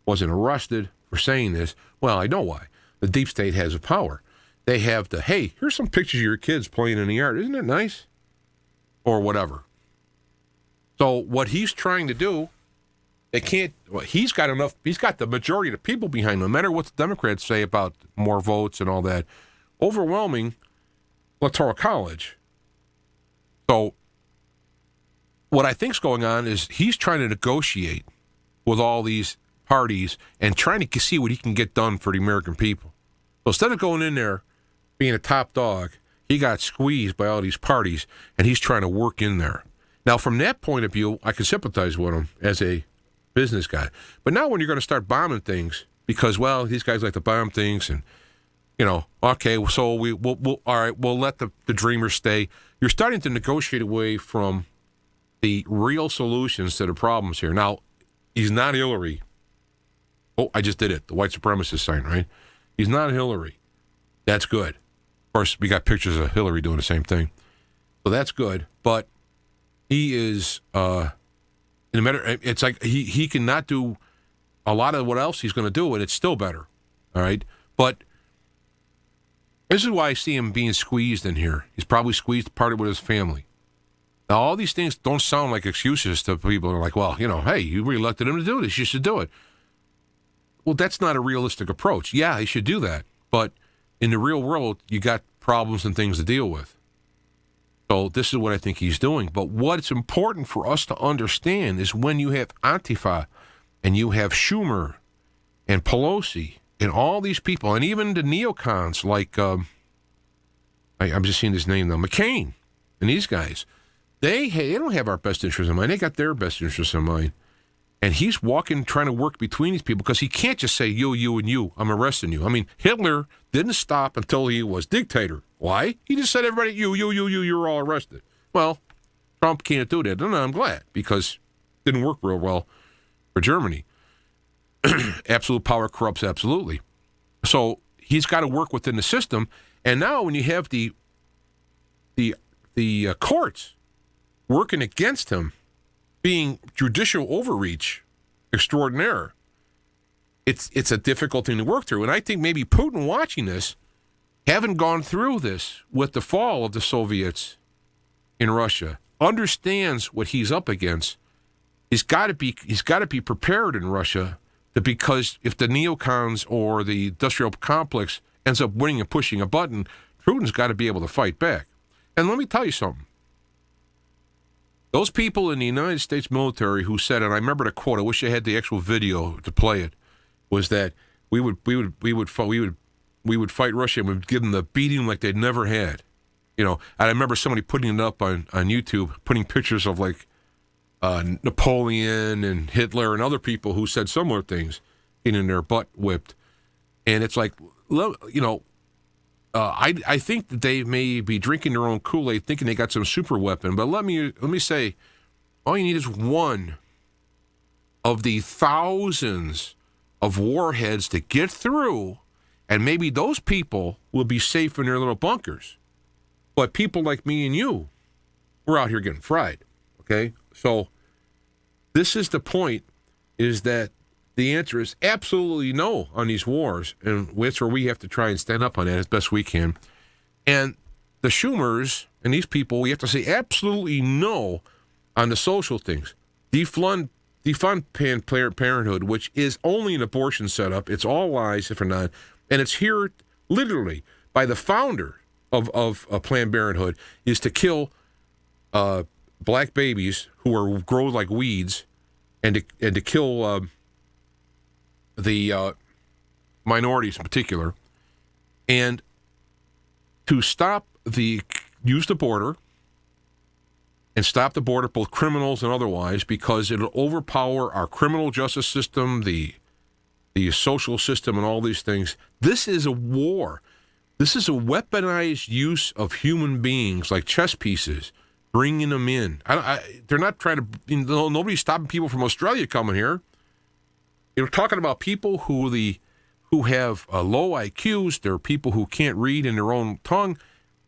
wasn't arrested for saying this. Well, I know why. The deep state has the power. They have the, hey, here's some pictures of your kids playing in the yard. Isn't it nice? Or whatever. So what he's trying to do, they can't, he's got the majority of the people behind him, no matter what the Democrats say about more votes and all that. Overwhelming electoral college. So what I think's going on is he's trying to negotiate with all these parties and trying to see what he can get done for the American people. So instead of going in there being a top dog, he got squeezed by all these parties, and he's trying to work in there. Now, from that point of view, I can sympathize with him as a business guy. But now when you're going to start bombing things, because, well, these guys like to bomb things, and, okay, so we'll all right, we'll let the dreamers stay. You're starting to negotiate away from the real solutions to the problems here. Now, he's not Hillary. Oh, I just did it. The white supremacist sign, right? He's not Hillary. That's good. Of course, we got pictures of Hillary doing the same thing. So that's good. But he is, it's like he cannot do a lot of what else he's going to do, and it's still better. All right? But this is why I see him being squeezed in here. He's probably squeezed part of it with his family. Now, all these things don't sound like excuses to people who are like, well, hey, you re-elected him to do this. You should do it. Well, that's not a realistic approach. Yeah, he should do that. But in the real world, you got problems and things to deal with. So this is what I think he's doing. But what's important for us to understand is when you have Antifa and you have Schumer and Pelosi and all these people, and even the neocons like, I'm just seeing his name though, McCain and these guys, they don't have our best interests in mind. They got their best interests in mind. And he's trying to work between these people because he can't just say, you, and you, I'm arresting you. I mean, Hitler didn't stop until he was dictator. Why? He just said, everybody, you, you're all arrested. Well, Trump can't do that. And I'm glad, because it didn't work real well for Germany. Absolute power corrupts absolutely. So he's got to work within the system. And now when you have the courts working against him, being judicial overreach extraordinaire, it's a difficult thing to work through. And I think maybe Putin watching this, having gone through this with the fall of the Soviets in Russia, understands what he's up against. He's got to be prepared in Russia because if the neocons or the industrial complex ends up winning and pushing a button, Putin's got to be able to fight back. And let me tell you something. Those people in the United States military who said, and I remember the quote, I wish I had the actual video to play it, was that we would fight Russia and we'd give them the beating like they'd never had. And I remember somebody putting it up on YouTube, putting pictures of like Napoleon and Hitler and other people who said similar things, getting their butt whipped. And it's like, I think that they may be drinking their own Kool-Aid, thinking they got some super weapon. But let me say, all you need is one of the thousands of warheads to get through, and maybe those people will be safe in their little bunkers. But people like me and you, we're out here getting fried. Okay, so this is the point: is that the answer is absolutely no on these wars, and that's where we have to try and stand up on that as best we can. And the Schumers and these people, we have to say absolutely no on the social things. Defund Planned Parenthood, which is only an abortion setup. It's all lies, if not. And it's here literally by the founder of Planned Parenthood is to kill black babies who grow like weeds, and to kill the minorities in particular, and to use the border and stop the border, both criminals and otherwise, because it'll overpower our criminal justice system, the social system, and all these things. This is a war. This is a weaponized use of human beings like chess pieces, bringing them in. They're not trying to, nobody's stopping people from Australia coming here. You're talking about people who have low IQs. There are people who can't read in their own tongue.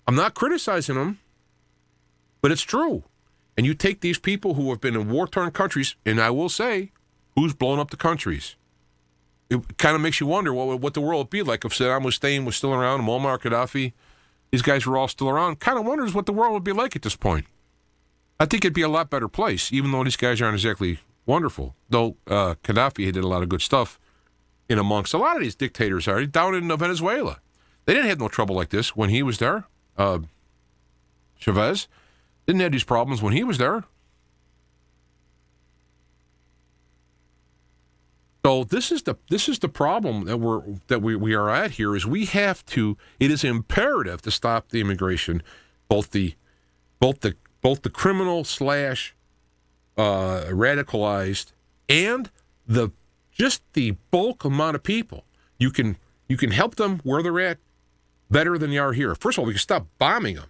I'm not criticizing them, but it's true. And you take these people who have been in war-torn countries, and I will say, who's blown up the countries? It kind of makes you wonder what the world would be like if Saddam Hussein was still around, Muammar Gaddafi, these guys were all still around. Kind of wonders what the world would be like at this point. I think it'd be a lot better place, even though these guys aren't exactly wonderful. Though Gaddafi did a lot of good stuff in amongst a lot of these dictators are down in Venezuela. They didn't have no trouble like this when he was there. Chavez didn't have these problems when he was there. So this is the problem that we are at here. Is we have to. It is imperative to stop the immigration, both the criminal / radicalized, and the bulk amount of people. You can help them where they're at better than they are here. First of all, we can stop bombing them.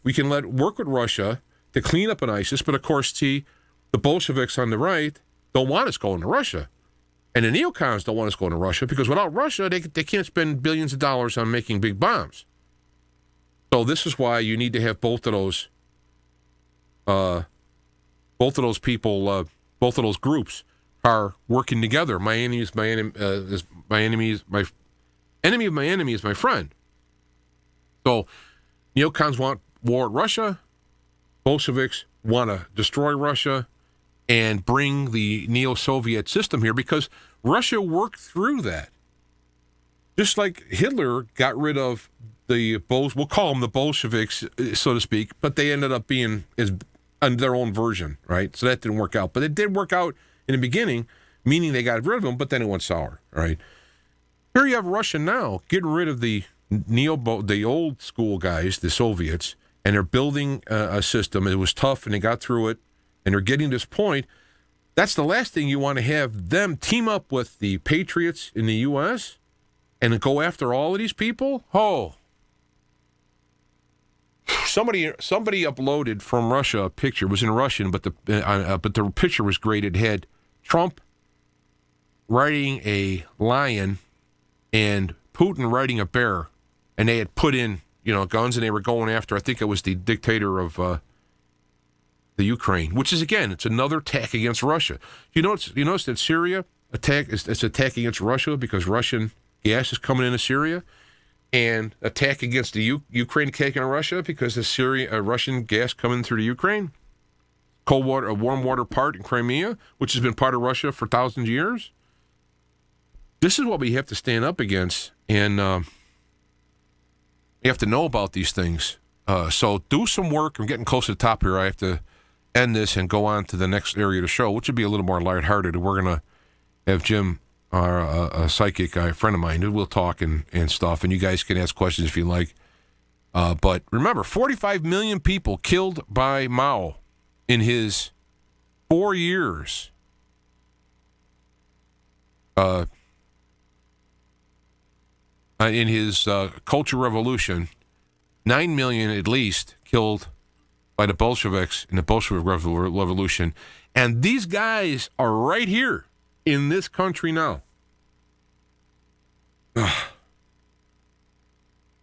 We can work with Russia to clean up an ISIS, but of course, the Bolsheviks on the right don't want us going to Russia. And the neocons don't want us going to Russia because without Russia, they can't spend billions of dollars on making big bombs. So this is why you need to have both of those people, both of those groups are working together. My enemy is my enemy. My enemy of my enemy is my friend. So neocons want war at Russia. Bolsheviks want to destroy Russia and bring the neo-Soviet system here because Russia worked through that. Just like Hitler got rid of we'll call them the Bolsheviks, so to speak, but they ended up being on their own version, right? So that didn't work out. But it did work out in the beginning, meaning they got rid of them, but then it went sour, right? Here you have Russia now getting rid of the old school guys, the Soviets, and they're building a system. It was tough, and they got through it, and they're getting to this point. That's the last thing you want to have them team up with the patriots in the U.S. and go after all of these people. Oh, somebody uploaded from Russia a picture. It was in Russian, but the picture was great. It had Trump riding a lion and Putin riding a bear, and they had put in guns, and they were going after. I think it was the dictator of the Ukraine, which is again, it's another attack against Russia. You notice that Syria it's attack against Russia because Russian gas is coming into Syria, and attack against the Ukraine taking Russia because the Russian gas coming through the Ukraine. Warm water part in Crimea, which has been part of Russia for thousands of years. This is what we have to stand up against, and you have to know about these things. So do some work. I'm getting close to the top here. I have to end this and go on to the next area of the show, which would be a little more lighthearted. We're going to have Jim, a psychic guy, a friend of mine, who will talk and stuff, and you guys can ask questions if you like. But remember, 45 million people killed by Mao in his 4 years. In his Cultural Revolution, 9 million at least killed by the Bolsheviks in the Bolshevik Revolution. And these guys are right here in this country now.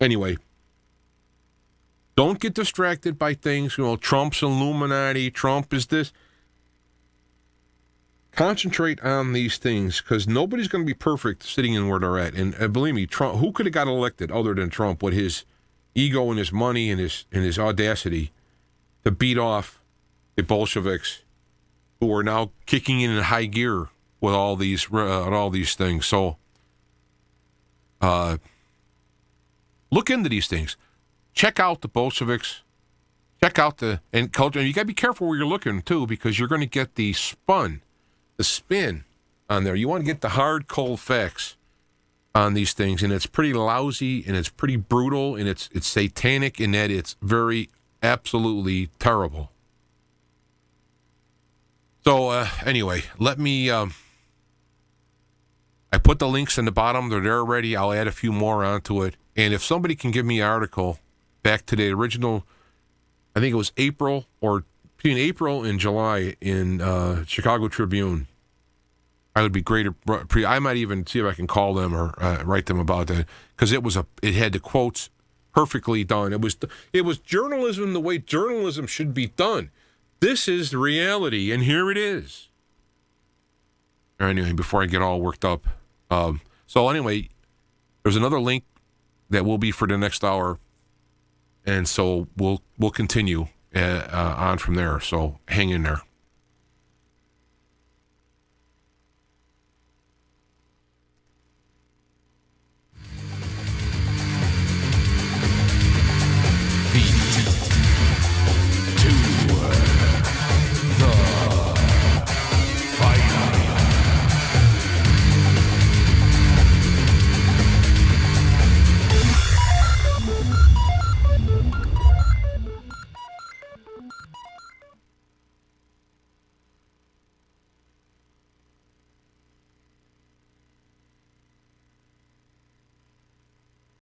Anyway, don't get distracted by things. Trump's Illuminati, Trump is this. concentrate on these things, because nobody's going to be perfect sitting in where they're at. And believe me, Trump, who could have got elected other than Trump with his ego and his money and his audacity to beat off the Bolsheviks, who are now kicking in high gear with all these things. So look into these things. Check out the Bolsheviks. Check out the culture. And you got to be careful where you're looking, too, because you're going to get the spin on there. You want to get the hard, cold facts on these things. And it's pretty lousy, and it's pretty brutal, and it's satanic in that it's very, absolutely terrible. So, anyway, let me... I put the links in the bottom. They're there already. I'll add a few more onto it. And if somebody can give me an article back to the original, I think it was April, or between April and July in Chicago Tribune, I would be great. I might even see if I can call them or write them about that, because it had the quotes perfectly done. It was journalism the way journalism should be done. This is the reality, and here it is. Anyway, before I get all worked up. So anyway, there's another link that will be for the next hour, and so we'll continue on from there. So hang in there.